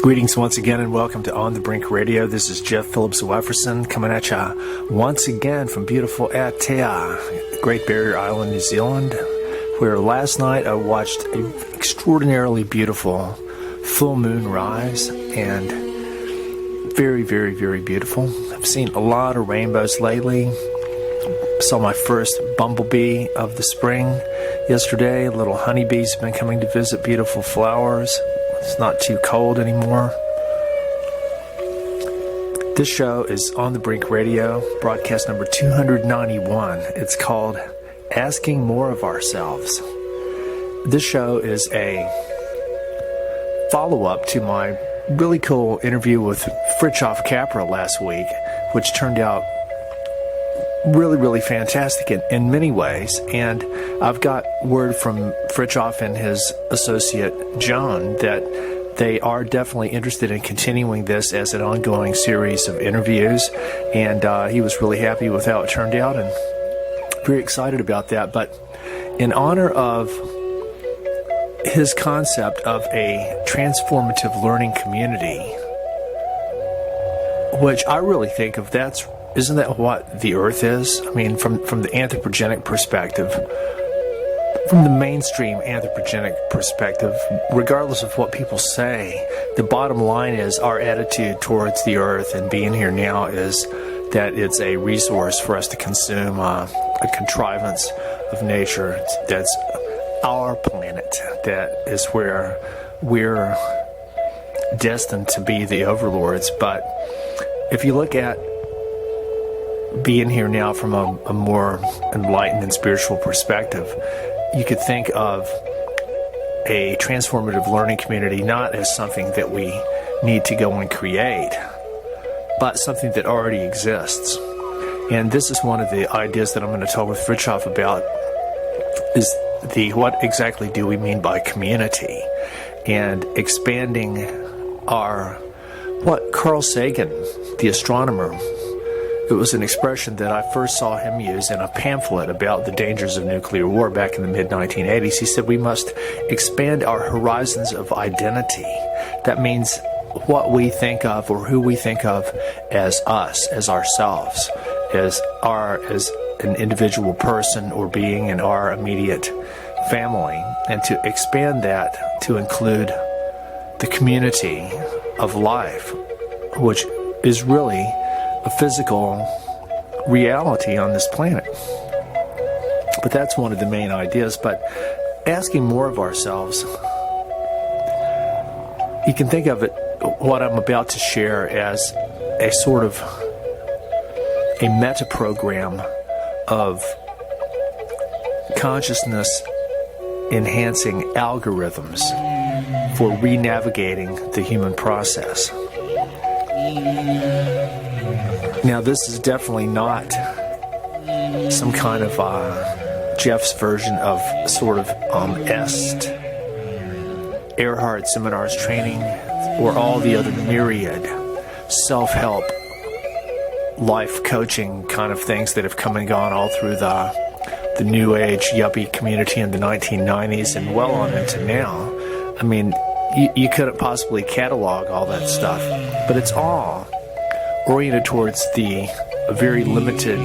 Greetings once again and welcome to On the Brink Radio. This is Jeff Phillips Wefferson coming at you once again from beautiful Aotearoa, Great Barrier Island, New Zealand, where last night I watched an extraordinarily beautiful full moon rise and very, very, very beautiful. I've seen a lot of rainbows lately. Saw my first bumblebee of the spring yesterday. Little honeybees have been coming to visit beautiful flowers. It's not too cold anymore. This show is On the Brink Radio, broadcast number 291. It's called Asking More of Ourselves. This show is a follow-up to my really cool interview with Fritjof Capra last week, which turned out really, really fantastic in many ways. And I've got word from Fritjof and his associate John that they are definitely interested in continuing this as an ongoing series of interviews. And he was really happy with how it turned out and very excited about that. But in honor of his concept of a transformative learning community, which I really think of, isn't that what the Earth is? I mean, from the anthropogenic perspective, from the mainstream anthropogenic perspective, regardless of what people say, the bottom line is our attitude towards the Earth and being here now is that it's a resource for us to consume, a contrivance of nature. That's our planet. That is where we're destined to be the overlords. But if you look at being here now from a more enlightened and spiritual perspective, you could think of a transformative learning community not as something that we need to go and create, but something that already exists. And this is one of the ideas that I'm going to talk with Fritjof about, is what exactly do we mean by community, and expanding what Carl Sagan, the astronomer, it was an expression that I first saw him use in a pamphlet about the dangers of nuclear war back in the mid-1980s. He said we must expand our horizons of identity. That means what we think of or who we think of as us, as ourselves, as an individual person or being in our immediate family, and to expand that to include the community of life, which is really a physical reality on this planet. But that's one of the main ideas. But asking more of ourselves, you can think of it, what I'm about to share, as a sort of a meta-program of consciousness enhancing algorithms for re-navigating the human process. Now, this is definitely not some kind of Jeff's version of sort of Earhart seminars training, or all the other myriad self-help life coaching kind of things that have come and gone all through the New Age yuppie community in the 1990s and well on into now. I mean, you couldn't possibly catalog all that stuff, but it's all oriented towards the very limited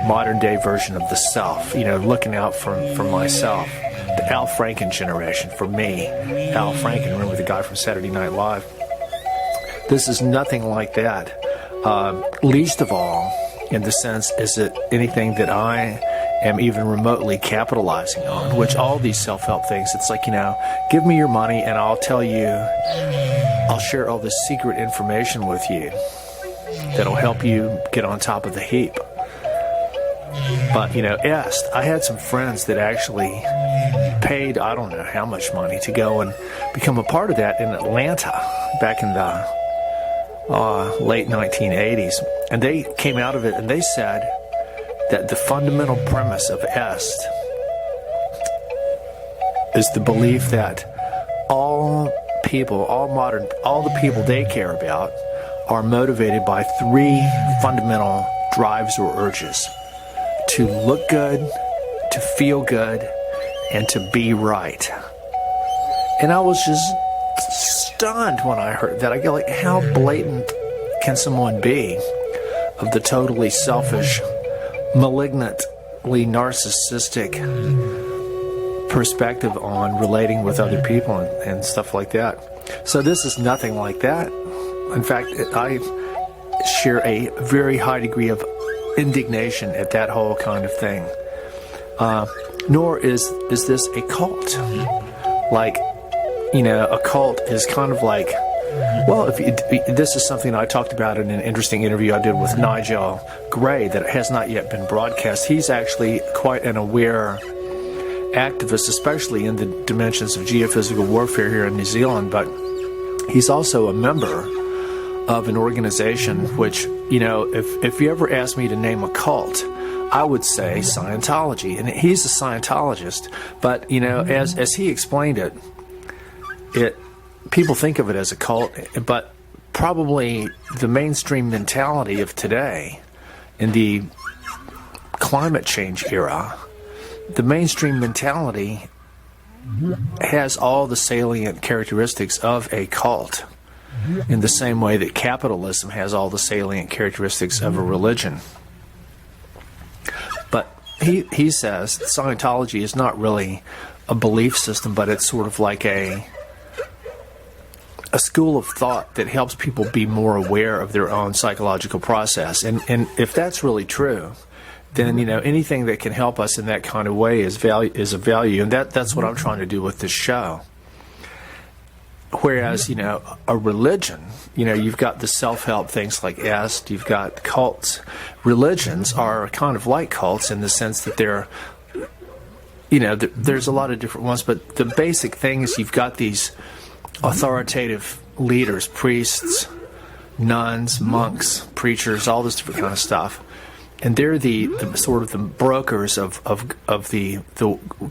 modern day version of the self, looking out for myself. The Al Franken generation, for me. Al Franken, remember the guy from Saturday Night Live? This is nothing like that. Least of all, in the sense, is it anything that I am even remotely capitalizing on, which all these self-help things, it's like, give me your money and I'll share all this secret information with you that'll help you get on top of the heap. But, I had some friends that actually paid, I don't know how much money, to go and become a part of that in Atlanta back in the late 1980s. And they came out of it and they said that the fundamental premise of EST is the belief that all the people they care about are motivated by three fundamental drives or urges: to look good, to feel good, and to be right. And I was just stunned when I heard that. I go like, how blatant can someone be of the totally selfish, malignantly narcissistic perspective on relating with other people and stuff like that. So this is nothing like that. In fact, I share a very high degree of indignation at that whole kind of thing. Nor is this a cult. Like, a cult is kind of like, well, this is something I talked about in an interesting interview I did with Nigel Gray that has not yet been broadcast. He's actually quite an aware activist, especially in the dimensions of geophysical warfare here in New Zealand, but he's also a member of an organization which, if you ever asked me to name a cult, I would say Scientology. And he's a Scientologist, but, as he explained it, people think of it as a cult, but probably the mainstream mentality of today in the climate change era, the mainstream mentality has all the salient characteristics of a cult in the same way that capitalism has all the salient characteristics of a religion. But he says Scientology is not really a belief system, but it's sort of like a school of thought that helps people be more aware of their own psychological process. And if that's really true, then anything that can help us in that kind of way is a value, and that's what I'm trying to do with this show. Whereas a religion, you've got the self-help things like EST, you've got cults. Religions are kind of like cults in the sense that they're, there's a lot of different ones, but the basic thing is you've got these authoritative leaders, priests, nuns, monks, preachers, all this different kind of stuff. And they're the sort of the brokers of the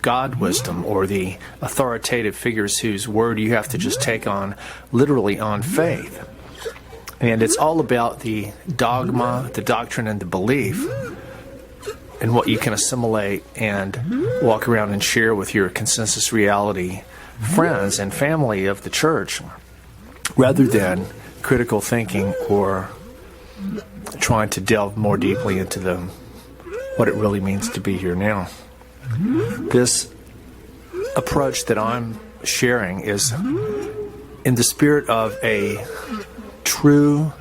God wisdom, or the authoritative figures whose word you have to just take on literally on faith. And it's all about the dogma, the doctrine, and the belief, and what you can assimilate and walk around and share with your consensus reality friends and family of the church, rather than critical thinking or trying to delve more deeply into what it really means to be here now. This approach that I'm sharing is in the spirit of a true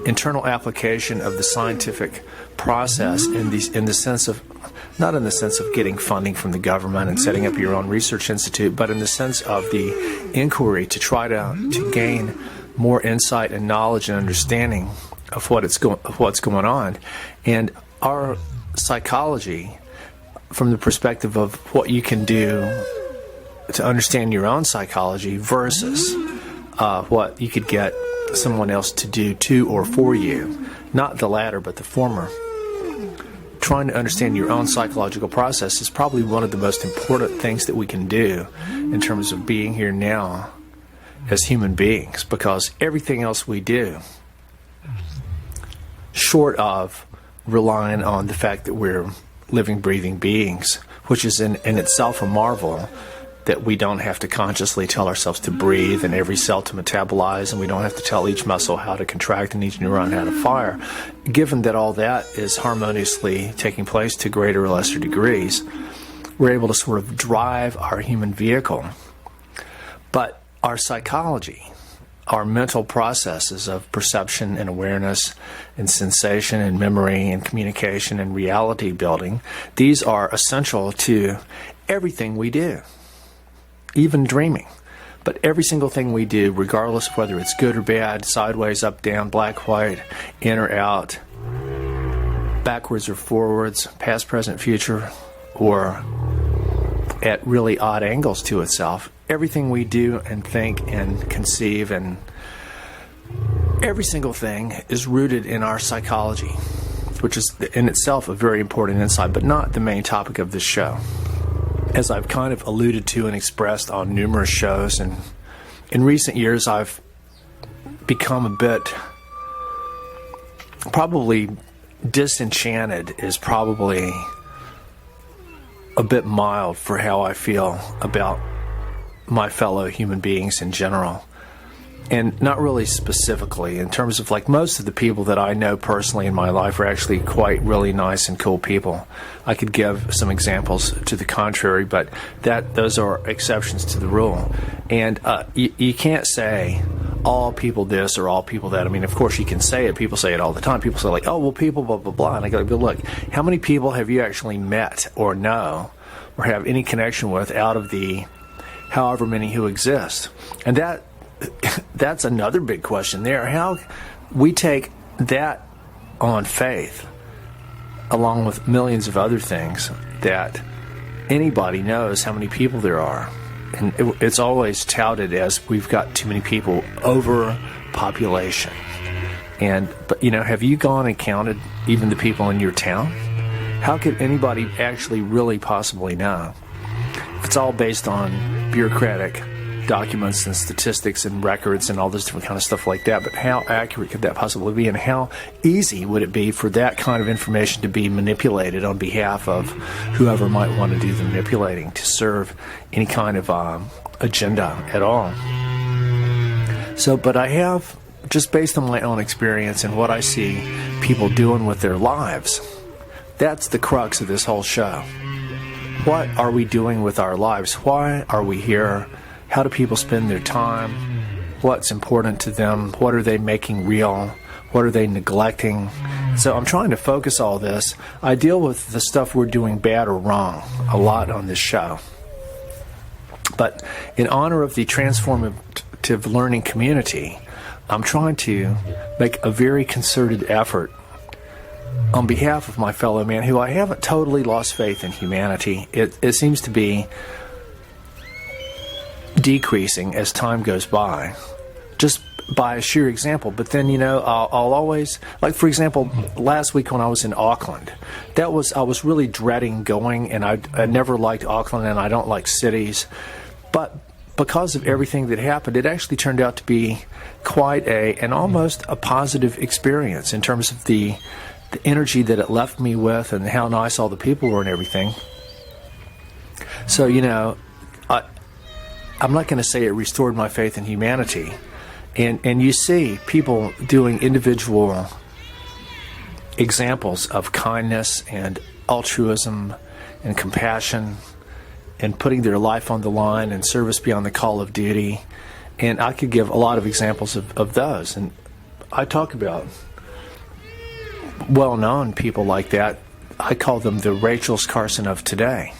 internal application of the scientific process, in the sense of, not in the sense of getting funding from the government and setting up your own research institute, but in the sense of the inquiry to try to gain more insight and knowledge and understanding of what's going on. And our psychology, from the perspective of what you can do to understand your own psychology versus what you could get someone else to do to or for you, not the latter but the former. Trying to understand your own psychological process is probably one of the most important things that we can do in terms of being here now as human beings, because everything else we do, short of relying on the fact that we're living, breathing beings, which is in itself a marvel, that we don't have to consciously tell ourselves to breathe and every cell to metabolize, and we don't have to tell each muscle how to contract and each neuron how to fire. Given that all that is harmoniously taking place to greater or lesser degrees, we're able to sort of drive our human vehicle. But our psychology, our mental processes of perception and awareness and sensation and memory and communication and reality building, these are essential to everything we do, even dreaming. But every single thing we do, regardless of whether it's good or bad, sideways, up, down, black, white, in or out, backwards or forwards, past, present, future, or at really odd angles to itself, everything we do and think and conceive, and every single thing is rooted in our psychology, which is in itself a very important insight, but not the main topic of this show. As I've kind of alluded to and expressed on numerous shows, and in recent years I've become a bit, probably disenchanted is probably a bit mild for how I feel about my fellow human beings in general. And not really specifically, in terms of like most of the people that I know personally in my life are actually quite really nice and cool people. I could give some examples to the contrary, but those are exceptions to the rule. And you can't say all people this or all people that. I mean, of course you can say it. People say it all the time. People say like, oh, well, people, blah, blah, blah. And I go, but look, how many people have you actually met or know or have any connection with out of the however many who exist? And that's another big question there. How we take that on faith, along with millions of other things, that anybody knows how many people there are. And it's always touted as we've got too many people, overpopulation. But have you gone and counted even the people in your town? How could anybody actually really possibly know? If it's all based on bureaucratic documents and statistics and records and all this different kind of stuff like that, but how accurate could that possibly be, and how easy would it be for that kind of information to be manipulated on behalf of whoever might want to do the manipulating to serve any kind of agenda at all? So, but I have, just based on my own experience and what I see people doing with their lives, that's the crux of this whole show. What are we doing with our lives? Why are we here? How do people spend their time? What's important to them? What are they making real? What are they neglecting? So I'm trying to focus all this. I deal with the stuff we're doing bad or wrong a lot on this show. But in honor of the transformative learning community, I'm trying to make a very concerted effort on behalf of my fellow man who I haven't totally lost faith in humanity. It seems to be decreasing as time goes by, just by a sheer example. But then, I'll always, like for example, last week when I was in Auckland, I was really dreading going, and I never liked Auckland, and I don't like cities. But because of everything that happened, it actually turned out to be quite an almost a positive experience in terms of the energy that it left me with and how nice all the people were and everything. So, I'm not going to say it restored my faith in humanity. And you see people doing individual examples of kindness and altruism and compassion and putting their life on the line and service beyond the call of duty. And I could give a lot of examples of those. And I talk about well-known people like that. I call them the Rachel Carson of today.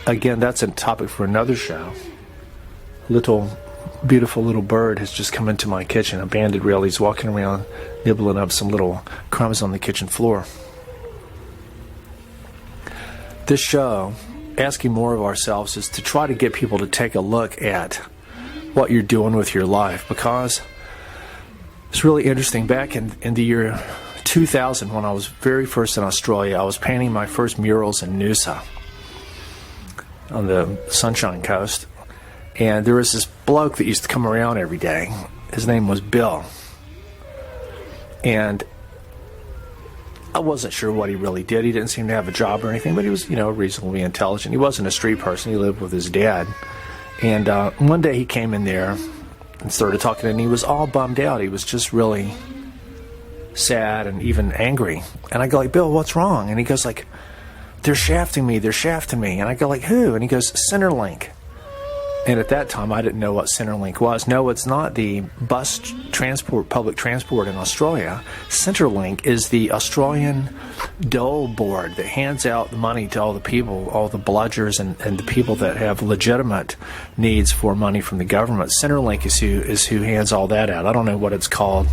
Again, that's a topic for another show. Beautiful little bird has just come into my kitchen. A banded rail. He's walking around, nibbling up some little crumbs on the kitchen floor. This show, asking more of ourselves, is to try to get people to take a look at what you're doing with your life, because it's really interesting. Back in the year 2000, when I was very first in Australia, I was painting my first murals in Noosa on the Sunshine Coast, and there was this bloke that used to come around every day. His name was Bill, and I wasn't sure what he really did. He didn't seem to have a job or anything, but he was, reasonably intelligent. He wasn't a street person. He lived with his dad, and one day he came in there and started talking, and he was all bummed out. He was just really sad and even angry. And I go like, Bill, what's wrong? And he goes like, they're shafting me. And I go like, who? And he goes, Centrelink. And at that time, I didn't know what Centrelink was. No, it's not the bus transport, public transport in Australia. Centrelink is the Australian dole board that hands out the money to all the people, all the bludgers and the people that have legitimate needs for money from the government. Centrelink is who hands all that out. I don't know what it's called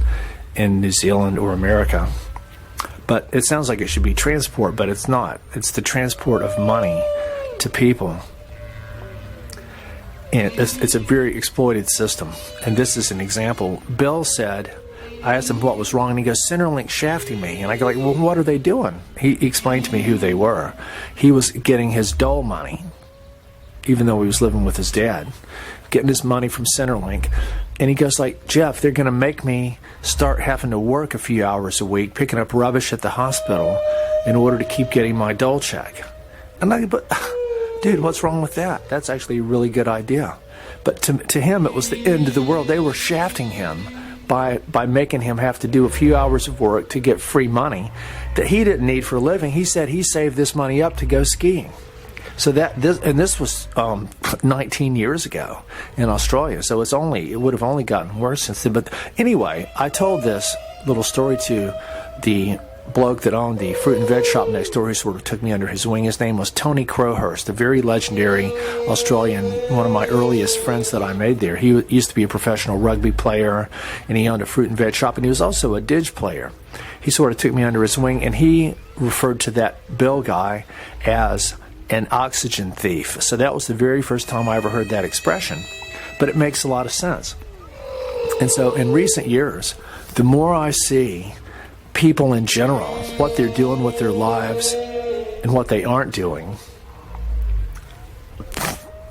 in New Zealand or America. But it sounds like it should be transport, but it's not. It's the transport of money to people. And it's a very exploited system. And this is an example. Bill said, I asked him what was wrong, and he goes, Centrelink shafting me. And I go like, well, what are they doing? He explained to me who they were. He was getting his dole money, even though he was living with his dad, getting his money from Centrelink. And he goes like, Jeff, they're going to make me start having to work a few hours a week, picking up rubbish at the hospital in order to keep getting my dole check. And I go, but dude, what's wrong with that? That's actually a really good idea. But to him, it was the end of the world. They were shafting him by making him have to do a few hours of work to get free money that he didn't need for a living. He said he saved this money up to go skiing. So this was 19 years ago in Australia. So it would have only gotten worse since then. But anyway, I told this little story to the bloke that owned the fruit and veg shop next door, who sort of took me under his wing. His name was Tony Crowhurst, a very legendary Australian, one of my earliest friends that I made there. He used to be a professional rugby player, and he owned a fruit and veg shop, and he was also a didge player. He sort of took me under his wing, and he referred to that Bill guy as an oxygen thief. So that was the very first time I ever heard that expression, but it makes a lot of sense. And so in recent years, the more I see people in general, what they're doing with their lives and what they aren't doing,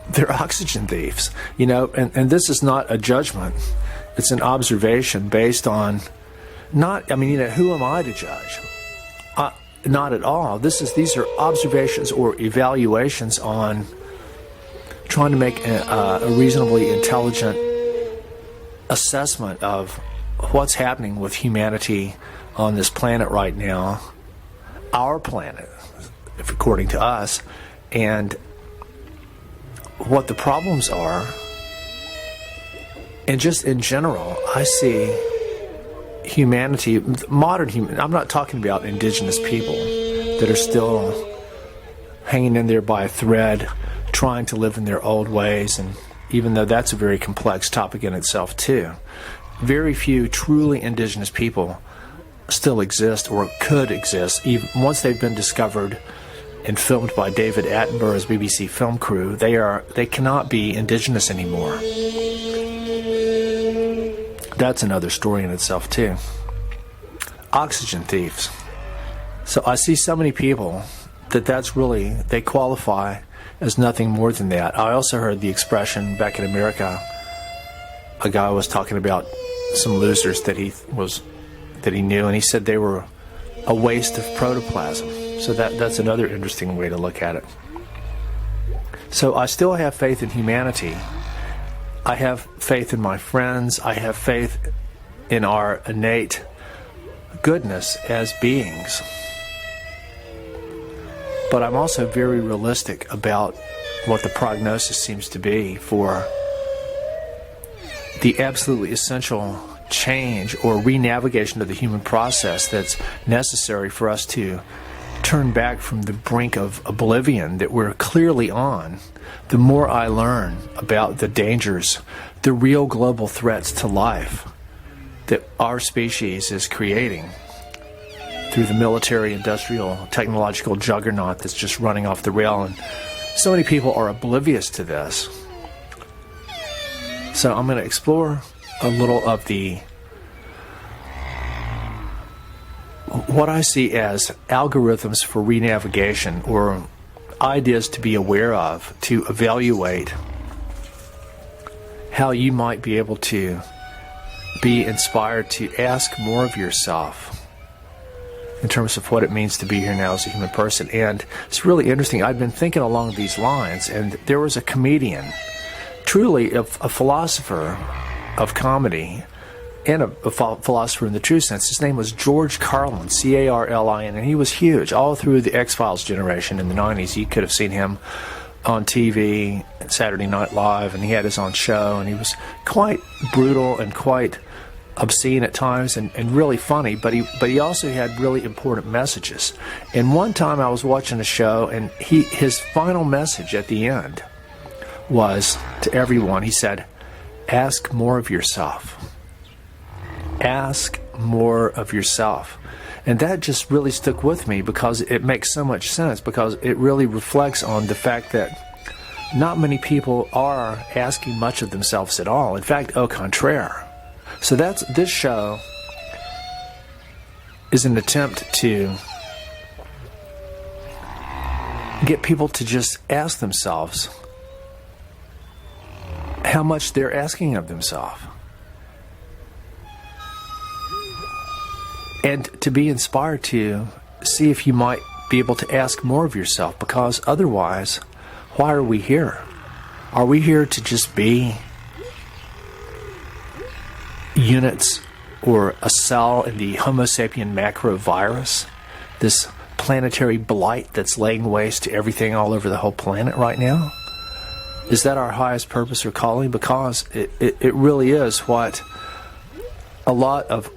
they're oxygen thieves, and this is not a judgment. It's an observation based on who am I to judge? Not at all. These are observations or evaluations on trying to make a reasonably intelligent assessment of what's happening with humanity on this planet right now, our planet, according to us, and what the problems are. And just in general, I see humanity, I'm not talking about indigenous people that are still hanging in there by a thread, trying to live in their old ways, and even though that's a very complex topic in itself too, very few truly indigenous people still exist or could exist. Even once they've been discovered and filmed by David Attenborough's BBC film crew, they cannot be indigenous anymore. That's another story in itself too. Oxygen thieves. So I see so many people that's really, they qualify as nothing more than that. I also heard the expression back in America, a guy was talking about some losers that he knew, and he said they were a waste of protoplasm. So that's another interesting way to look at it. So I still have faith in humanity. I have faith in my friends. I have faith in our innate goodness as beings. But I'm also very realistic about what the prognosis seems to be for the absolutely essential change or re-navigation of the human process that's necessary for us to turn back from the brink of oblivion that we're clearly on. The more I learn about the dangers, the real global threats to life that our species is creating through the military, industrial, technological juggernaut that's just running off the rail, and so many people are oblivious to this. So I'm going to explore a little of what I see as algorithms for re-navigation, or ideas to be aware of to evaluate how you might be able to be inspired to ask more of yourself in terms of what it means to be here now as a human person. And it's really interesting. I've been thinking along these lines, and there was a comedian, truly a philosopher of comedy, and a philosopher in the true sense. His name was George Carlin, Carlin, and he was huge all through the X-Files generation in the 90s. You could have seen him on TV, Saturday Night Live, and he had his own show, and he was quite brutal and quite obscene at times, and really funny, but he also had really important messages. And one time I was watching a show, and his final message at the end was to everyone, he said, ask more of yourself. Ask more of yourself. And that just really stuck with me because it makes so much sense, because it really reflects on the fact that not many people are asking much of themselves at all. In fact, au contraire. So this show is an attempt to get people to just ask themselves how much they're asking of themselves. And to be inspired to see if you might be able to ask more of yourself, because otherwise, why are we here? Are we here to just be units or a cell in the Homo sapien macrovirus, this planetary blight that's laying waste to everything all over the whole planet right now? Is that our highest purpose or calling? Because it really is what a lot of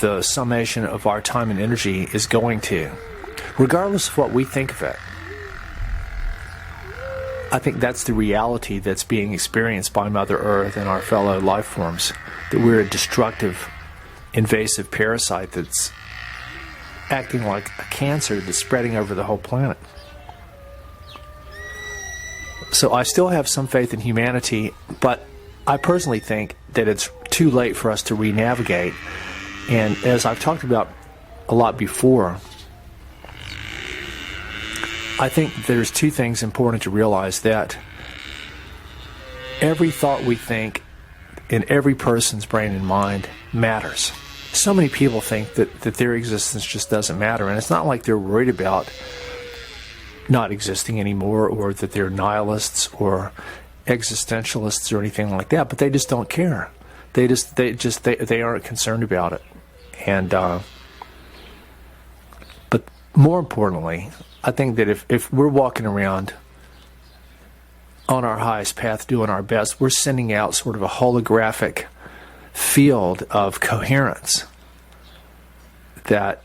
the summation of our time and energy is going to, regardless of what we think of it. I think that's the reality that's being experienced by Mother Earth and our fellow life forms, that we're a destructive, invasive parasite that's acting like a cancer that's spreading over the whole planet. So I still have some faith in humanity, but I personally think that it's too late for us to re-navigate. And as I've talked about a lot before, I think there's two things important to realize: that every thought we think in every person's brain and mind matters. So many people think that their existence just doesn't matter, and it's not like they're worried about not existing anymore, or that they're nihilists or existentialists or anything like that, but they just don't care. They aren't concerned about it. And but more importantly, I think that if we're walking around on our highest path doing our best, we're sending out sort of a holographic field of coherence that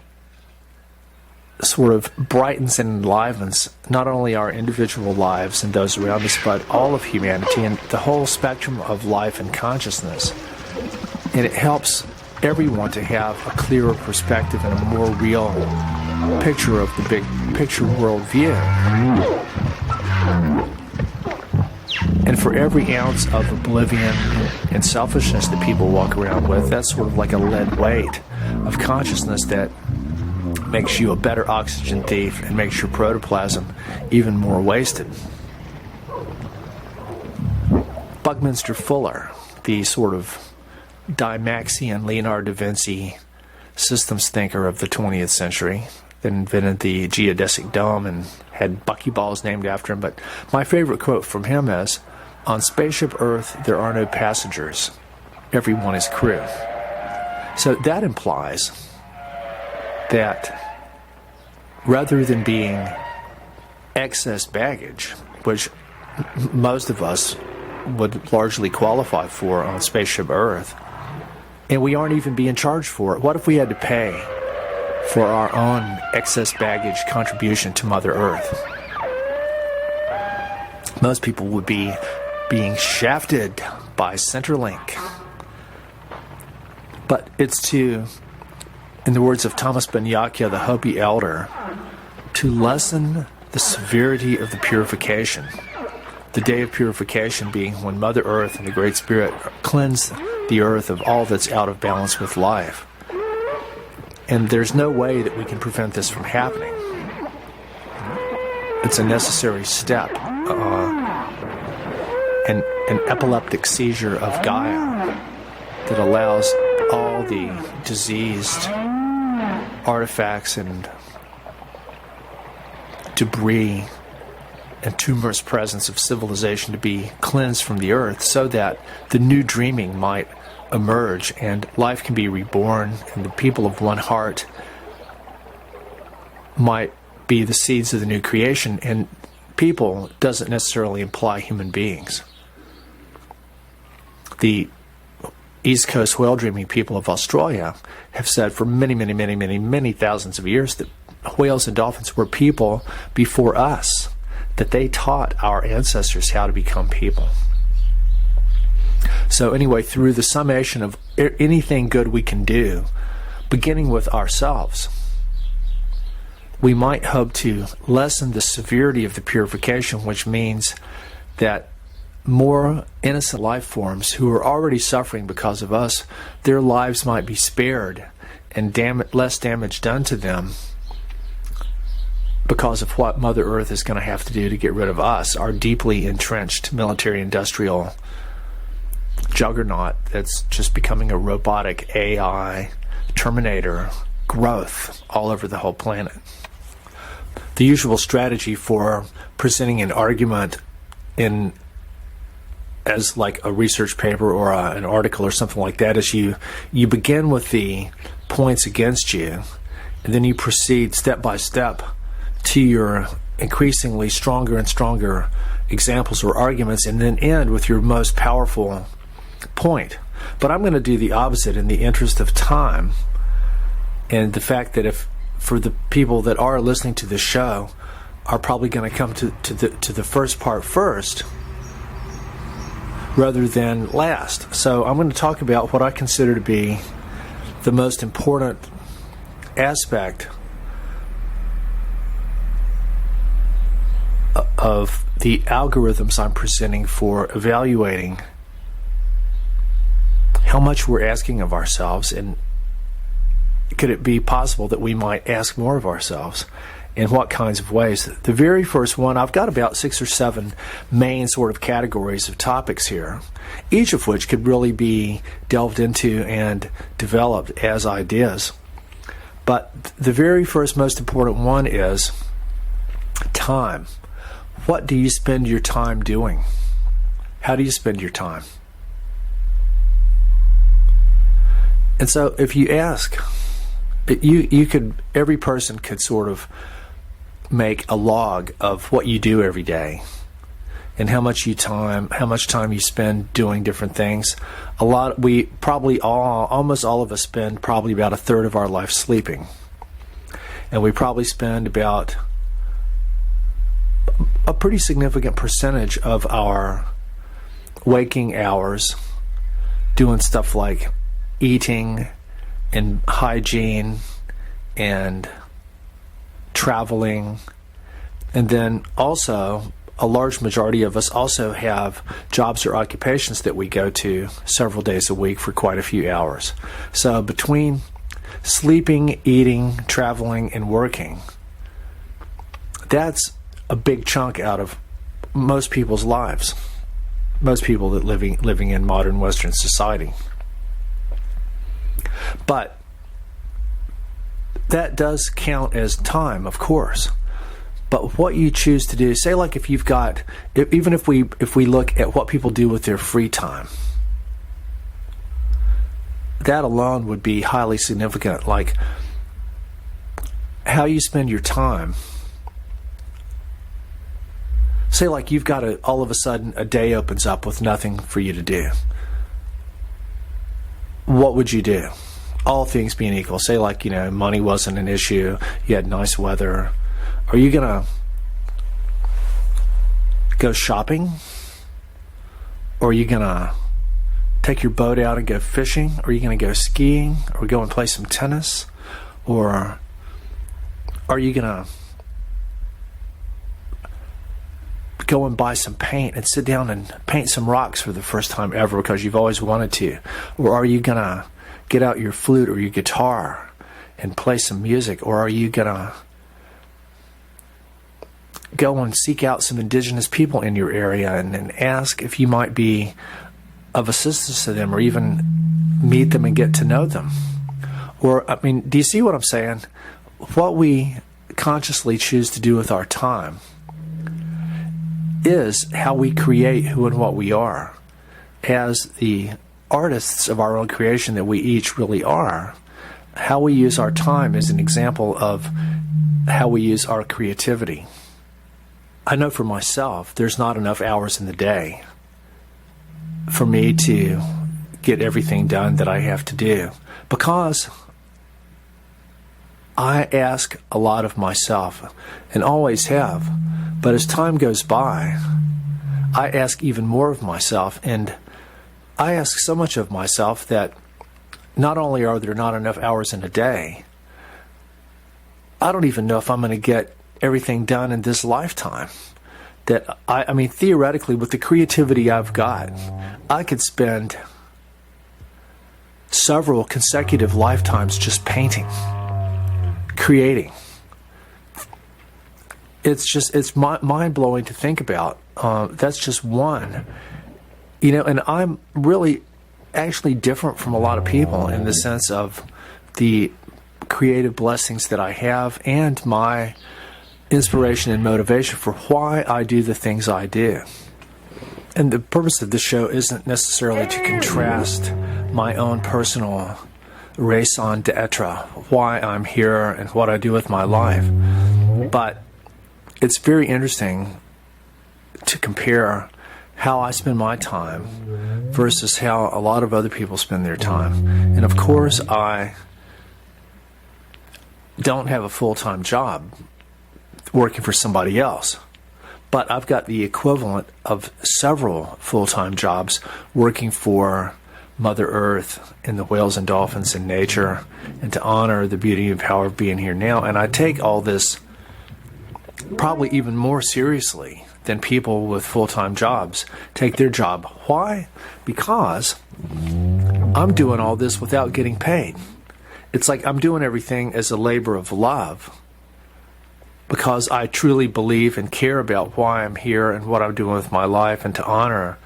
sort of brightens and enlivens not only our individual lives and those around us, but all of humanity and the whole spectrum of life and consciousness. And it helps everyone to have a clearer perspective and a more real picture of the big picture worldview. And for every ounce of oblivion and selfishness that people walk around with, that's sort of like a lead weight of consciousness that makes you a better oxygen thief and makes your protoplasm even more wasted. Buckminster Fuller, the sort of Dymaxian Leonardo da Vinci systems thinker of the 20th century, that invented the geodesic dome and had buckyballs named after him. But my favorite quote from him is, "On spaceship Earth, there are no passengers. Everyone is crew." So that implies that rather than being excess baggage, which most of us would largely qualify for on spaceship Earth, and we aren't even being charged for it, what if we had to pay for our own excess baggage contribution to Mother Earth? Most people would be being shafted by Centrelink. But it's to, in the words of Thomas Ben Yakya, the Hopi elder, to lessen the severity of the purification. The day of purification being when Mother Earth and the Great Spirit cleanse the earth of all that's out of balance with life. And there's no way that we can prevent this from happening. It's a necessary step. An epileptic seizure of Gaia that allows all the diseased artifacts and debris and tumorous presence of civilization to be cleansed from the earth, so that the new dreaming might emerge and life can be reborn, and the people of one heart might be the seeds of the new creation. And people doesn't necessarily imply human beings. The East Coast whale dreaming people of Australia have said for many thousands of years that whales and dolphins were people before us, that they taught our ancestors how to become people. So anyway, through the summation of anything good we can do, beginning with ourselves, we might hope to lessen the severity of the purification, which means that more innocent life forms who are already suffering because of us, their lives might be spared and less damage done to them because of what Mother Earth is going to have to do to get rid of us, our deeply entrenched military-industrial juggernaut that's just becoming a robotic AI Terminator growth all over the whole planet. The usual strategy for presenting an argument in as like a research paper or an article or something like that is you begin with the points against you, and then you proceed step by step to your increasingly stronger and stronger examples or arguments, and then end with your most powerful point. But I'm going to do the opposite in the interest of time, and the fact that if for the people that are listening to this show are probably going to come to the first part first rather than last. So I'm going to talk about what I consider to be the most important aspect of the algorithms I'm presenting for evaluating how much we're asking of ourselves, and could it be possible that we might ask more of ourselves, in what kinds of ways. The very first one, I've got about 6 or 7 main sort of categories of topics here, each of which could really be delved into and developed as ideas. But the very first most important one is time. What do you spend your time doing? How do you spend your time? And so if you ask, you could, every person could sort of make a log of what you do every day and how much time you spend doing different things. Almost all of us spend probably about a third of our life sleeping, and we probably spend about a pretty significant percentage of our waking hours doing stuff like eating and hygiene and traveling. And then also a large majority of us also have jobs or occupations that we go to several days a week for quite a few hours. So between sleeping, eating, traveling, and working, that's a big chunk out of most people's lives, most people that living in modern Western society. But that does count as time, of course. But what you choose to do, say like if you've got, even if we look at what people do with their free time, that alone would be highly significant. Like how you spend your time. Say like you've got all of a sudden a day opens up with nothing for you to do. What would you do? All things being equal, say like, money wasn't an issue, you had nice weather. Are you going to go shopping? Or are you going to take your boat out and go fishing? Or are you going to go skiing? Or go and play some tennis? Or are you going to go and buy some paint and sit down and paint some rocks for the first time ever because you've always wanted to? Or are you going to get out your flute or your guitar and play some music? Or are you going to go and seek out some indigenous people in your area and ask if you might be of assistance to them, or even meet them and get to know them? Or, do you see what I'm saying? What we consciously choose to do with our time is how we create who and what we are as the artists of our own creation that we each really are. How we use our time is an example of how we use our creativity. I know for myself, there's not enough hours in the day for me to get everything done that I have to do, because I ask a lot of myself and always have. But as time goes by, I ask even more of myself, and I ask so much of myself that not only are there not enough hours in a day, I don't even know if I'm going to get everything done in this lifetime. That I mean, theoretically, with the creativity I've got, I could spend several consecutive lifetimes just painting, creating. It's mind-blowing to think about. That's just one. And I'm really actually different from a lot of people in the sense of the creative blessings that I have and my inspiration and motivation for why I do the things I do. And the purpose of this show isn't necessarily to contrast my own personal raison d'etre, why I'm here and what I do with my life. But it's very interesting to compare how I spend my time versus how a lot of other people spend their time. And of course, I don't have a full-time job working for somebody else. But I've got the equivalent of several full-time jobs working for Mother Earth and the whales and dolphins and nature, and to honor the beauty and power of being here now. And I take all this probably even more seriously than people with full-time jobs take their job. Why? Because I'm doing all this without getting paid. It's like I'm doing everything as a labor of love, because I truly believe and care about why I'm here and what I'm doing with my life, and to honor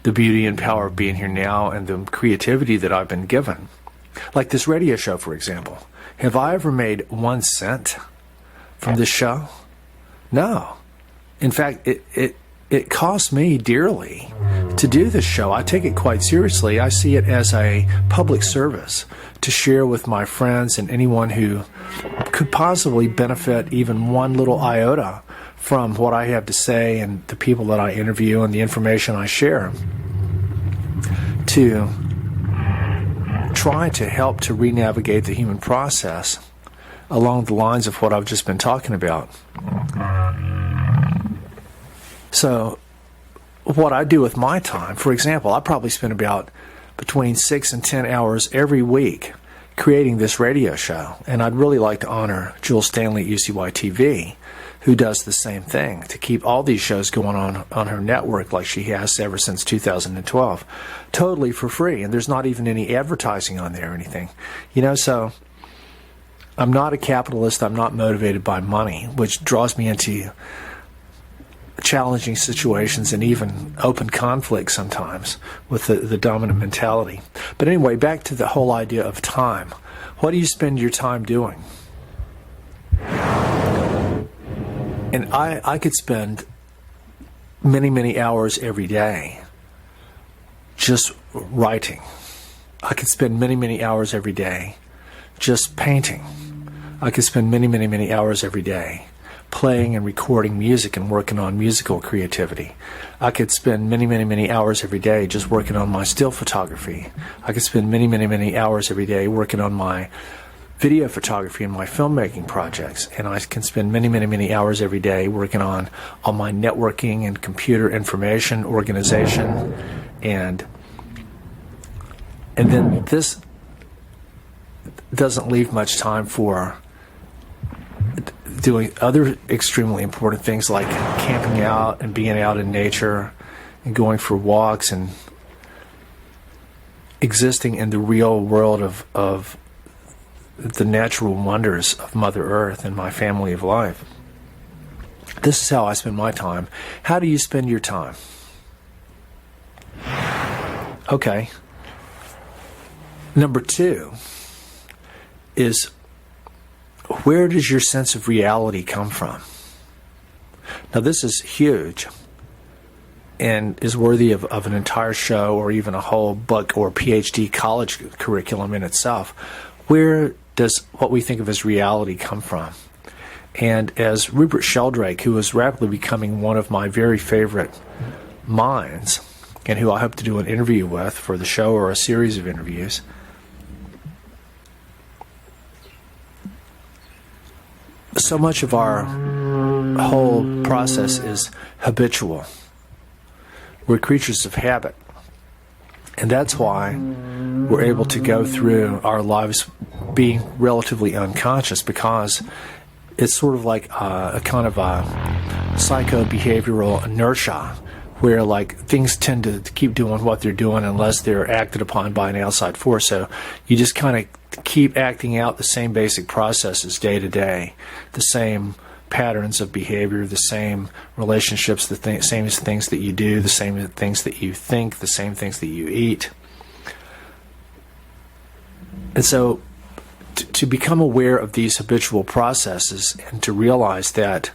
the beauty and power of being here now and the creativity that I've been given. Like this radio show, for example. Have I ever made 1 cent from this show? No. In fact, it cost me dearly to do this show. I take it quite seriously. I see it as a public service to share with my friends and anyone who could possibly benefit even one little iota from what I have to say and the people that I interview and the information I share, to try to help to re-navigate the human process along the lines of what I've just been talking about. So what I do with my time, for example, I probably spend about between 6 and 10 hours every week creating this radio show. And I'd really like to honor Jewel Stanley at UCY TV, who does the same thing, to keep all these shows going on her network like she has ever since 2012, totally for free. And there's not even any advertising on there or anything. You know, so I'm not a capitalist. I'm not motivated by money, which draws me into challenging situations and even open conflict sometimes with the dominant mentality. But anyway, back to the whole idea of time. What do you spend your time doing? And I could spend many, many hours every day just writing. I could spend many, many hours every day just painting. I could spend many, many, many hours every day playing and recording music and working on musical creativity. I could spend many, many, many hours every day just working on my still photography. I could spend many, many, many hours every day working on my video photography and my filmmaking projects. And I can spend many, many, many hours every day working on my networking and computer information organization. And then this doesn't leave much time for doing other extremely important things like camping out and being out in nature and going for walks and existing in the real world of the natural wonders of Mother Earth and my family of life. This is how I spend my time. How do you spend your time? Okay. Number 2 is, where does your sense of reality come from? Now, this is huge and is worthy of an entire show or even a whole book or PhD college curriculum in itself. Where does what we think of as reality come from? And as Rupert Sheldrake, who is rapidly becoming one of my very favorite minds, and who I hope to do an interview with for the show or a series of interviews, so much of our whole process is habitual. We're creatures of habit. And that's why we're able to go through our lives being relatively unconscious, because it's sort of like a kind of a psycho-behavioral inertia where like things tend to keep doing what they're doing unless they're acted upon by an outside force. So you just kind of keep acting out the same basic processes day to day, the same patterns of behavior, the same relationships, the same things that you do, the same things that you think, the same things that you eat. And so to become aware of these habitual processes and to realize that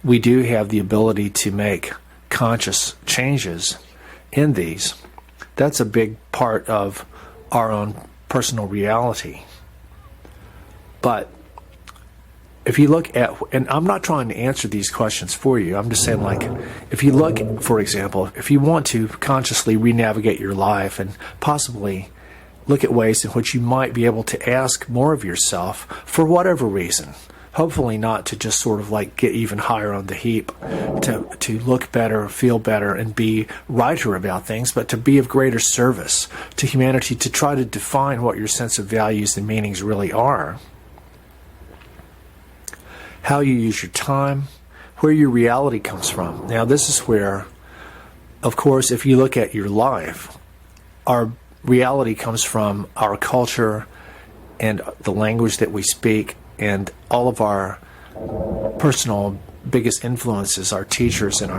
we do have the ability to make conscious changes in these. That's a big part of our own personal reality. But if you look at, and I'm not trying to answer these questions for you, I'm just saying, like, if you look, for example, if you want to consciously re-navigate your life and possibly look at ways in which you might be able to ask more of yourself for whatever reason, hopefully not to just sort of like get even higher on the heap, to look better, feel better, and be righter about things, but to be of greater service to humanity, to try to define what your sense of values and meanings really are. How you use your time, where your reality comes from. Now, this is where, of course, if you look at your life, our reality comes from our culture and the language that we speak, and all of our personal biggest influences, our teachers, and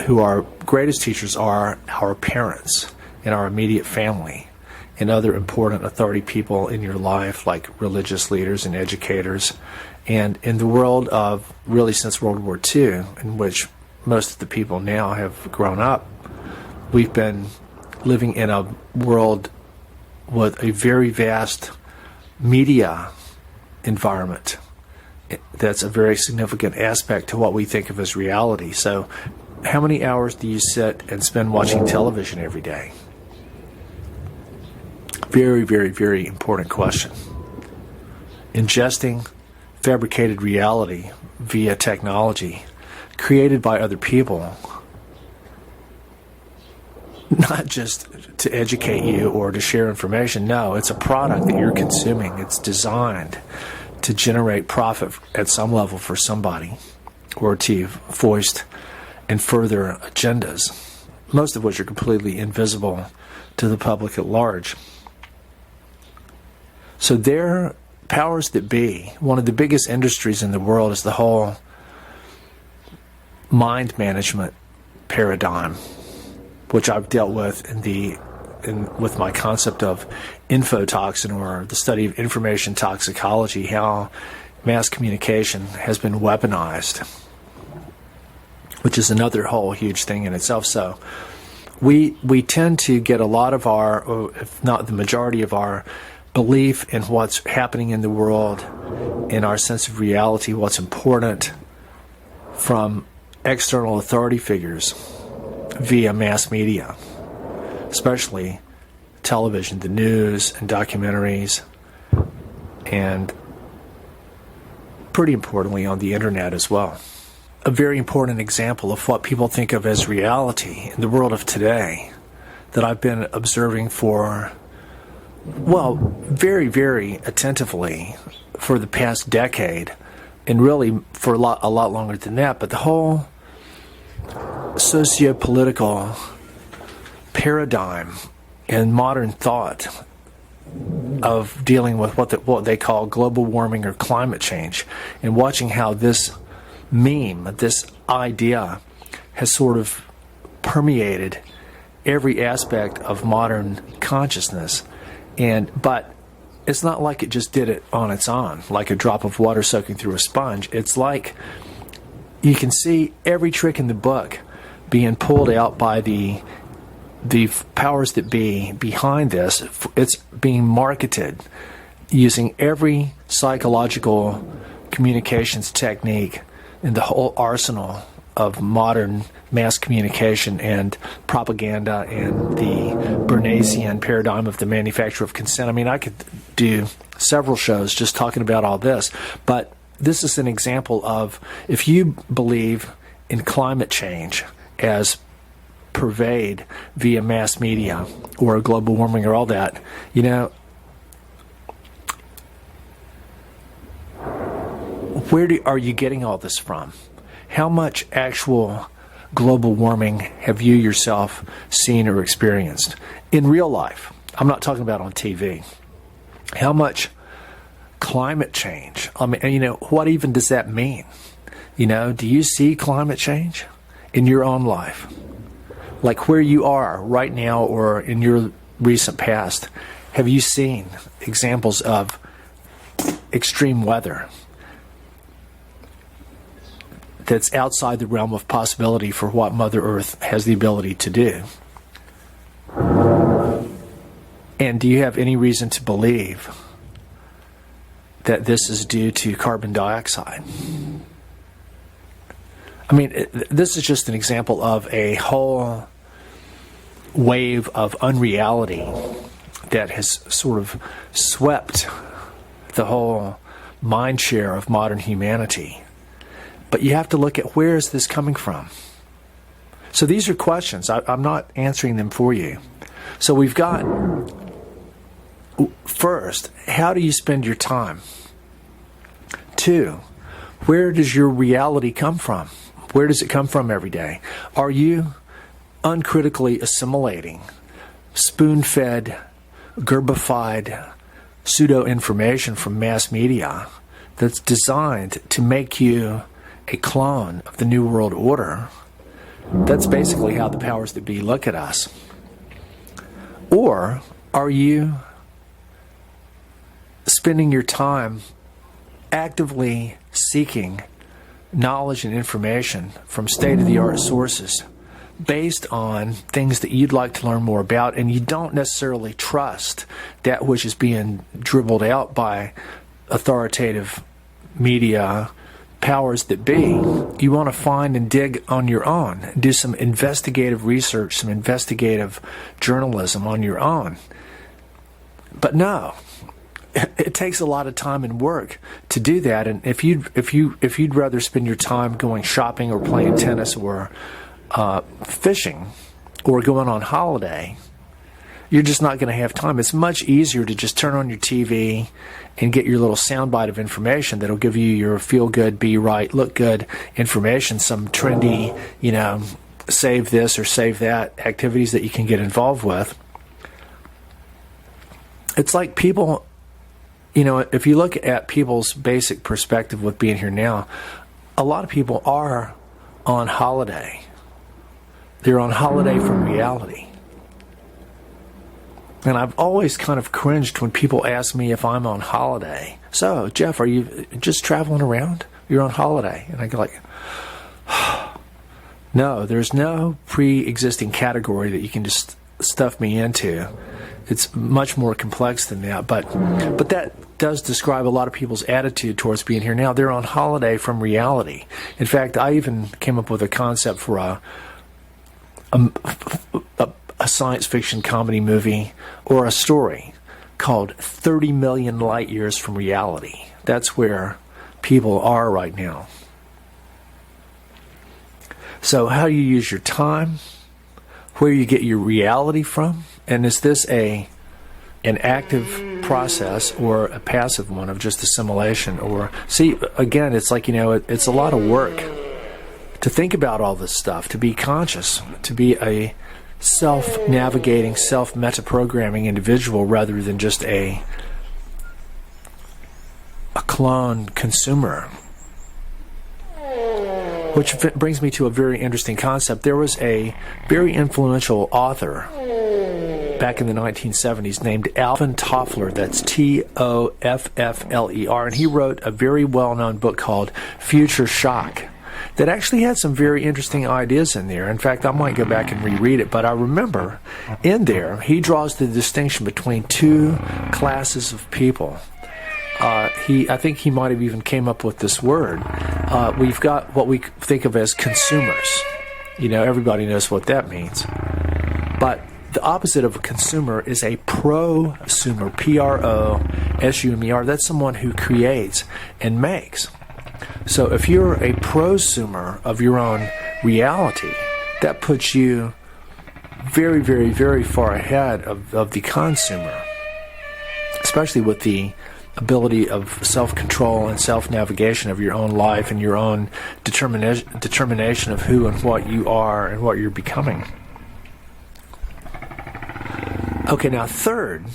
who our greatest teachers are our parents and our immediate family and other important authority people in your life, like religious leaders and educators. And in the world of, really since World War II, in which most of the people now have grown up, we've been living in a world with a very vast media environment. That's a very significant aspect to what we think of as reality. So how many hours do you sit and spend watching television every day? Very, very, very important question. Ingesting fabricated reality via technology created by other people, not just to educate you or to share information. No, it's a product that you're consuming. It's designed to generate profit at some level for somebody, or to foist and further agendas, most of which are completely invisible to the public at large. So their powers that be, one of the biggest industries in the world is the whole mind management paradigm, which I've dealt with with my concept of infotoxin, or the study of information toxicology, how mass communication has been weaponized, which is another whole huge thing in itself. So we tend to get a lot of our, or if not the majority of our, belief in what's happening in the world, in our sense of reality, what's important, from external authority figures via mass media, especially television, the news, and documentaries, and pretty importantly on the internet as well. A very important example of what people think of as reality in the world of today that I've been observing for, well, very, very attentively for the past decade, and really for a lot longer than that, but the whole socio-political paradigm and modern thought of dealing with what they call global warming or climate change, and watching how this meme, this idea, has sort of permeated every aspect of modern consciousness. But it's not like it just did it on its own, like a drop of water soaking through a sponge. It's like you can see every trick in the book being pulled out by the powers that be behind this. It's being marketed using every psychological communications technique in the whole arsenal of modern mass communication and propaganda, and the Bernaysian paradigm of the manufacture of consent. I mean, I could do several shows just talking about all this, but this is an example of, if you believe in climate change as pervade via mass media or global warming or all that, you know, where are you getting all this from? How much actual global warming have you yourself seen or experienced in real life? I'm not talking about on TV. How much climate change? I mean, you know, what even does that mean? You know, do you see climate change in your own life? Like where you are right now or in your recent past, have you seen examples of extreme weather? that's outside the realm of possibility for what Mother Earth has the ability to do? And do you have any reason to believe that this is due to carbon dioxide? I mean, this is just an example of a whole wave of unreality that has sort of swept the whole mind share of modern humanity. But you have to look at, where is this coming from? So these are questions. I'm not answering them for you. So we've got, first, how do you spend your time? 2, where does your reality come from? Where does it come from every day? Are you uncritically assimilating spoon-fed, gerbified pseudo-information from mass media that's designed to make you a clone of the New World Order? That's basically how the powers that be look at us. Or are you spending your time actively seeking knowledge and information from state-of-the-art sources based on things that you'd like to learn more about, and you don't necessarily trust that which is being dribbled out by authoritative media powers that be? You want to find and dig on your own, do some investigative research, some investigative journalism on your own. But no, it takes a lot of time and work to do that. And if you'd rather spend your time going shopping or playing tennis or fishing or going on holiday, you're just not going to have time. It's much easier to just turn on your TV and get your little soundbite of information that'll give you your feel good, be right, look good information, some trendy, save this or save that activities that you can get involved with. It's like people, if you look at people's basic perspective with being here now, a lot of people are on holiday. They're on holiday from reality. And I've always kind of cringed when people ask me if I'm on holiday. So, Jeff, are you just traveling around? You're on holiday. And I go like, no, there's no pre-existing category that you can just stuff me into. It's much more complex than that. But that does describe a lot of people's attitude towards being here now. They're on holiday from reality. In fact, I even came up with a concept for a science fiction comedy movie or a story called 30 Million Light Years from Reality. That's where people are right now. So how do you use your time? Where you get your reality from? And is this an active process or a passive one of just assimilation? Or, see, again, it's like, it's a lot of work to think about all this stuff, to be conscious, to be a self-navigating, self-meta-programming individual rather than just a clone consumer. Which brings me to a very interesting concept. There was a very influential author back in the 1970s named Alvin Toffler. That's Toffler, and he wrote a very well-known book called Future Shock that actually had some very interesting ideas in there. In fact, I might go back and reread it, but I remember in there he draws the distinction between two classes of people. I think he might have even came up with this word. We've got what we think of as consumers. Everybody knows what that means. But the opposite of a consumer is a prosumer, P-R-O-S-U-M-E-R. That's someone who creates and makes. So if you're a prosumer of your own reality, that puts you very, very, very far ahead of the consumer, especially with the ability of self-control and self-navigation of your own life and your own determination of who and what you are and what you're becoming. Okay, now third,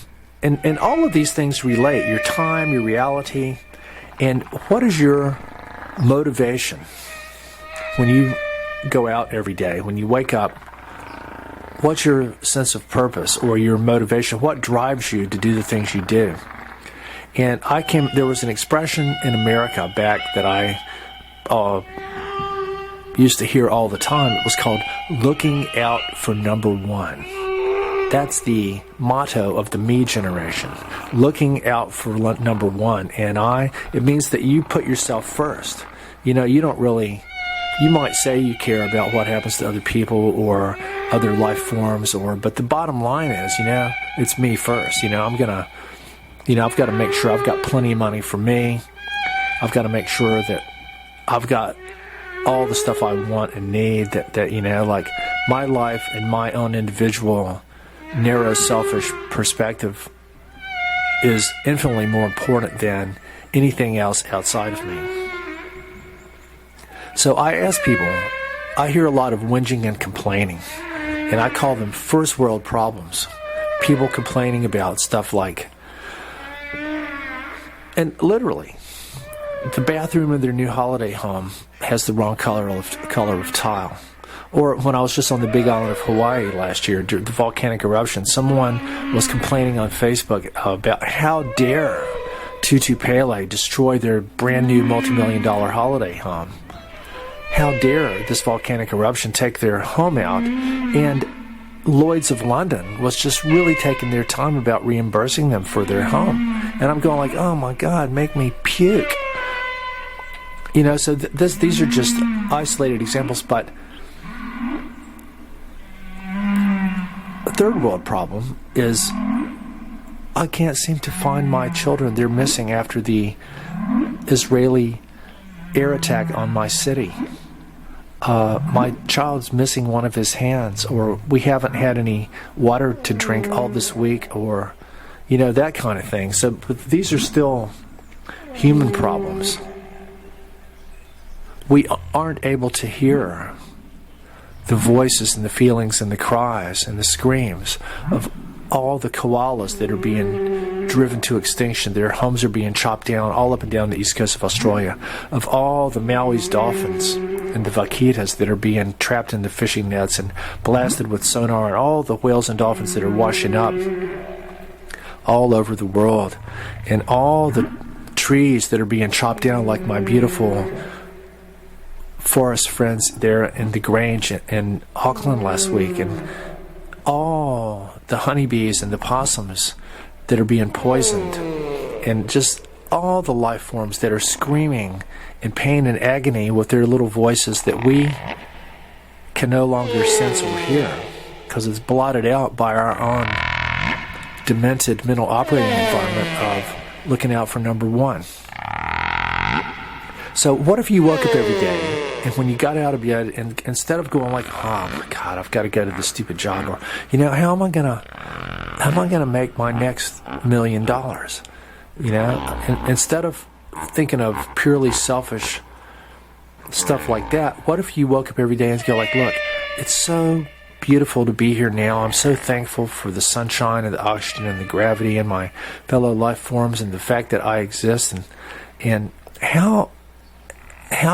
and all of these things relate, your time, your reality, and what is your motivation when you go out every day, when you wake up? What's your sense of purpose or your motivation? What drives you to do the things you do? And there was an expression in America back that I used to hear all the time. It was called looking out for number one. That's the motto of the me generation, looking out for number one. And it means that you put yourself first. You don't really, you might say you care about what happens to other people or other life forms, but the bottom line is, it's me first. I've got to make sure I've got plenty of money for me. I've got to make sure that I've got all the stuff I want and need, that like my life and my own individual narrow, selfish perspective is infinitely more important than anything else outside of me. So I ask people, I hear a lot of whinging and complaining, and I call them first world problems. People complaining about stuff like, and literally, the bathroom in their new holiday home has the wrong color of tile. Or when I was just on the Big Island of Hawaii last year, during the volcanic eruption, someone was complaining on Facebook about how dare Tutu Pele destroy their brand new multi-million-dollar holiday home. How dare this volcanic eruption take their home out? And Lloyd's of London was just really taking their time about reimbursing them for their home. And I'm going like, oh my God, make me puke. So these are just isolated examples, but a third world problem is I can't seem to find my children. They're missing after the Israeli air attack on my city. My child's missing one of his hands, or we haven't had any water to drink all this week, or, that kind of thing. So but these are still human problems. We aren't able to hear the voices and the feelings and the cries and the screams of all the koalas that are being driven to extinction. Their homes are being chopped down all up and down the east coast of Australia. Of all the Maui's dolphins and the vaquitas that are being trapped in the fishing nets and blasted with sonar, and all the whales and dolphins that are washing up all over the world, and all the trees that are being chopped down, like my beautiful forest friends there in the Grange in Auckland last week, and all the honeybees and the possums that are being poisoned, and just all the life forms that are screaming in pain and agony with their little voices that we can no longer sense or hear because it's blotted out by our own demented mental operating environment of looking out for number one. So what if you woke up every day, and when you got out of bed, and instead of going like, oh my God, I've got to go to this stupid job, or how am I gonna make my next $1 million? Instead of thinking of purely selfish stuff like that, what if you woke up every day and go like, look, it's so beautiful to be here now. I'm so thankful for the sunshine and the oxygen and the gravity and my fellow life forms and the fact that I exist, and how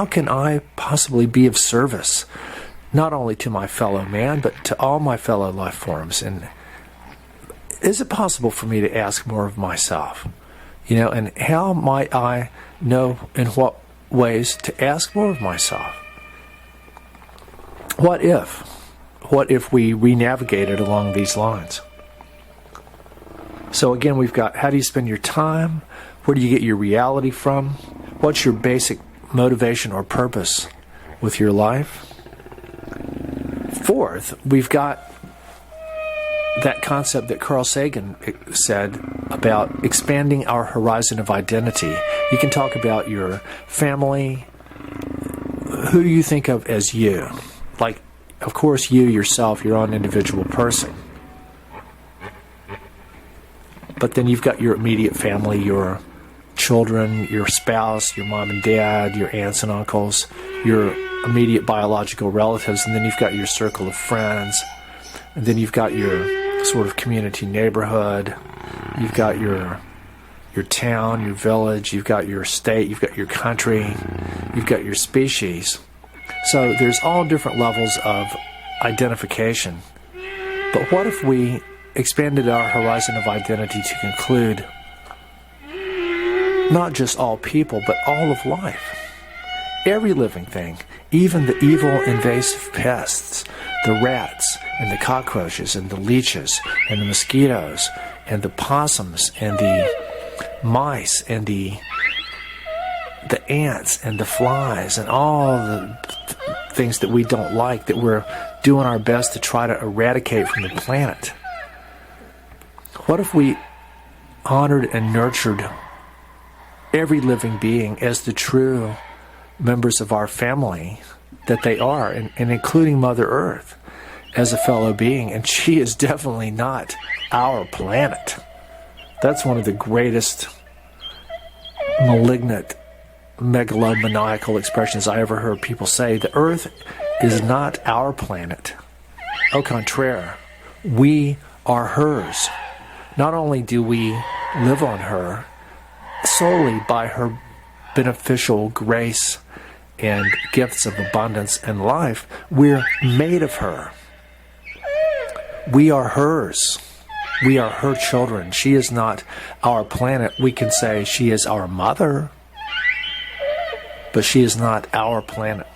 can I possibly be of service, not only to my fellow man, but to all my fellow life forms? And is it possible for me to ask more of myself? And how might I know in what ways to ask more of myself? What if we re-navigated along these lines? So again, we've got, how do you spend your time? Where do you get your reality from? What's your basic motivation or purpose with your life? Fourth, we've got that concept that Carl Sagan said about expanding our horizon of identity. You can talk about your family, who you think of as you. Like, of course, you yourself, your own individual person. But then you've got your immediate family, your children, your spouse, your mom and dad, your aunts and uncles, your immediate biological relatives, and then you've got your circle of friends, and then you've got your sort of community neighborhood, you've got your town, your village, you've got your state, you've got your country, you've got your species. So there's all different levels of identification. But what if we expanded our horizon of identity to conclude not just all people, but all of life? every living thing, even the evil invasive pests, the rats and the cockroaches and the leeches and the mosquitoes and the possums and the mice and the ants and the flies and all the things that we don't like, that we're doing our best to try to eradicate from the planet. What if we honored and nurtured every living being as the true members of our family that they are, and including Mother Earth as a fellow being? And she is definitely not our planet. That's one of the greatest malignant, megalomaniacal expressions I ever heard people say. The Earth is not our planet. Au contraire, we are hers. Not only do we live on her solely by her beneficial grace and gifts of abundance and life, we're made of her. We are hers. We are her children. She is not our planet. We can say she is our mother, but she is not our planet.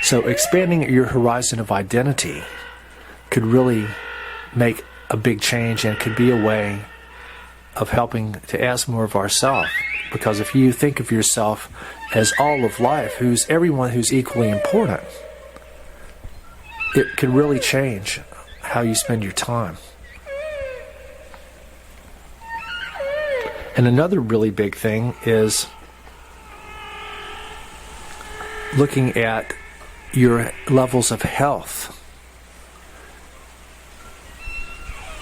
So expanding your horizon of identity could really make a big change, and could be a way of helping to ask more of ourselves. Because if you think of yourself as all of life, everyone who's equally important, it could really change how you spend your time. And another really big thing is looking at your levels of health.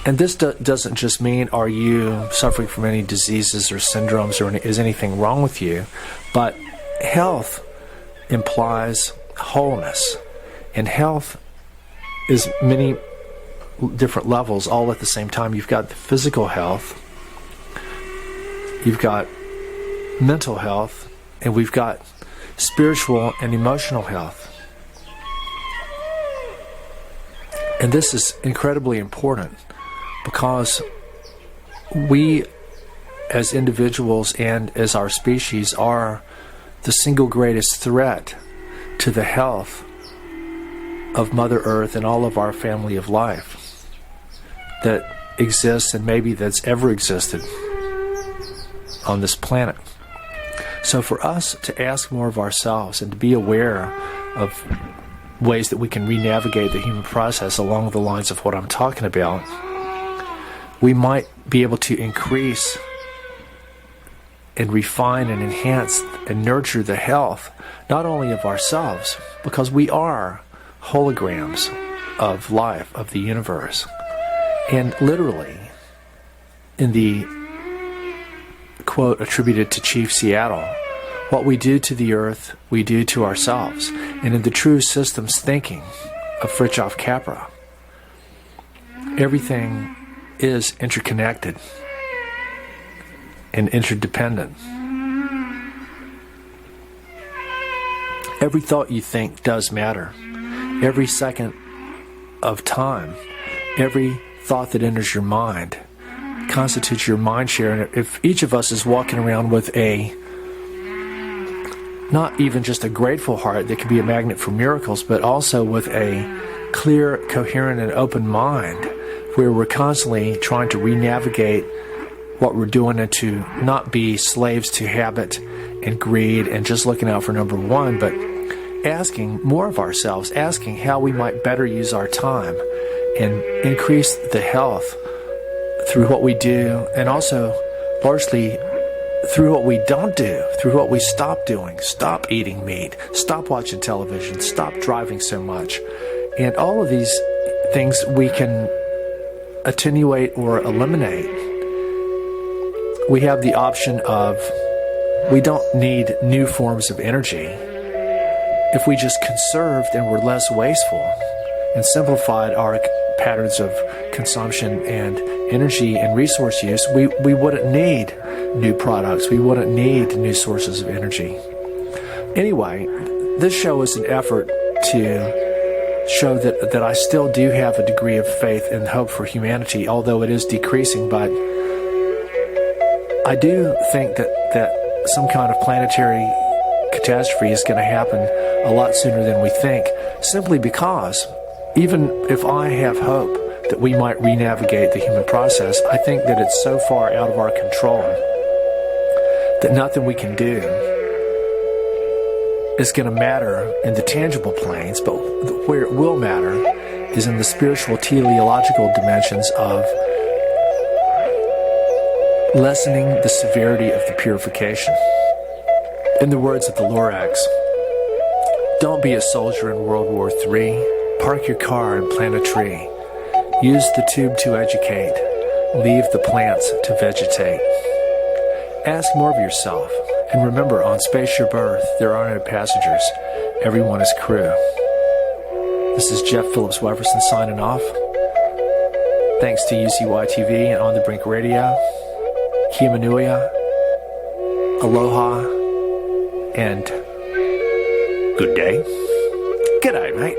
And this doesn't just mean are you suffering from any diseases or syndromes, or is anything wrong with you, but health implies wholeness. And health is many different levels all at the same time. You've got the physical health, you've got mental health, and we've got spiritual and emotional health. And this is incredibly important, because we as individuals and as our species are the single greatest threat to the health of Mother Earth and all of our family of life that exists, and maybe that's ever existed on this planet. So for us to ask more of ourselves and to be aware of ways that we can re-navigate the human process along the lines of what I'm talking about, we might be able to increase and refine and enhance and nurture the health not only of ourselves, because we are holograms of life, of the universe. And literally, in the quote attributed to Chief Seattle, what we do to the earth, we do to ourselves. And in the true systems thinking of Fritjof Capra, everything is interconnected and interdependent. Every thought you think does matter. Every second of time, every thought that enters your mind constitutes your mind share. And if each of us is walking around with not even just a grateful heart that can be a magnet for miracles, but also with a clear, coherent, and open mind, where we're constantly trying to re-navigate what we're doing and to not be slaves to habit and greed and just looking out for number one, but asking more of ourselves, asking how we might better use our time and increase the health through what we do, and also largely through what we don't do, through what we stop doing. Stop eating meat, stop watching television, stop driving so much. And all of these things we can attenuate or eliminate. We have the option of, we don't need new forms of energy. If we just conserved and were less wasteful and simplified our patterns of consumption and energy and resource use, we wouldn't need new products. We wouldn't need new sources of energy. Anyway, this show is an effort to show that I still do have a degree of faith and hope for humanity, although it is decreasing. But I do think that some kind of planetary catastrophe is going to happen a lot sooner than we think, simply because even if I have hope that we might re-navigate the human process, I think that it's so far out of our control that nothing we can do is going to matter in the tangible planes, but where it will matter is in the spiritual teleological dimensions of lessening the severity of the purification. In the words of the Lorax, don't be a soldier in World War III. Park your car and plant a tree. Use the tube to educate. Leave the plants to vegetate. Ask more of yourself. And remember, on Spaceship Earth, there are no passengers. Everyone is crew. This is Jeff Phillips Wefferson signing off. Thanks to UCY TV and On the Brink Radio. Kimanuia. Aloha. And good day. Good night, mate.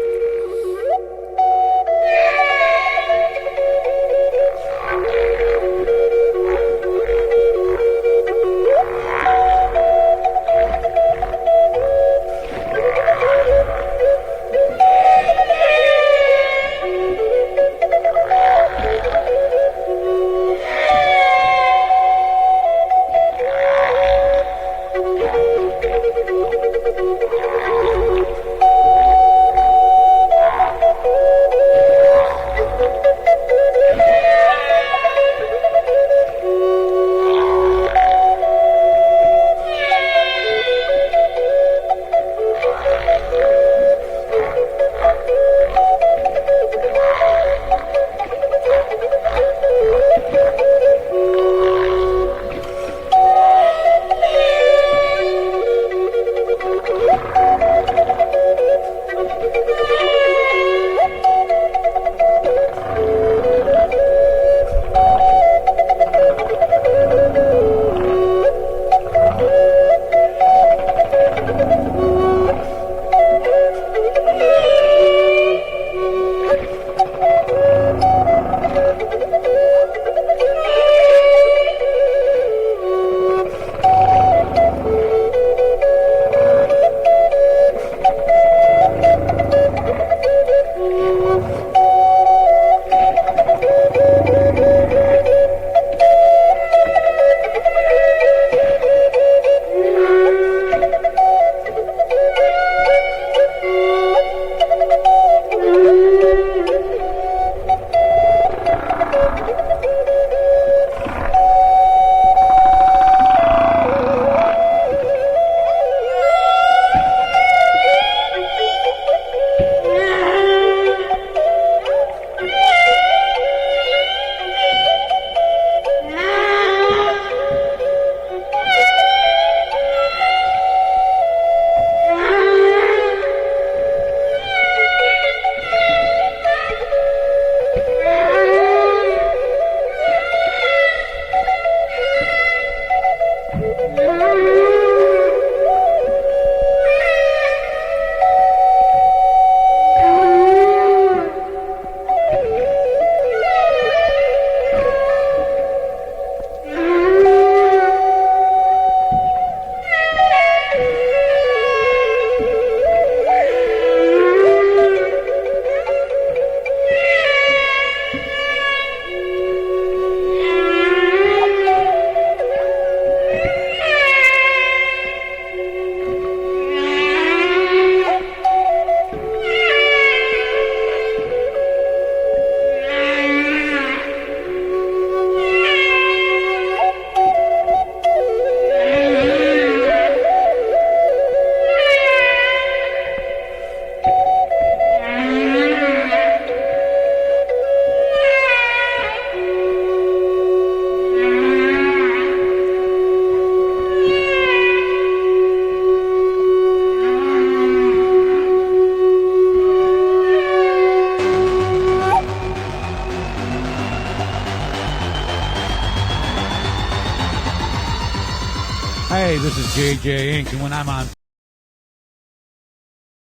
Hey, this is JJ Inc., and when I'm on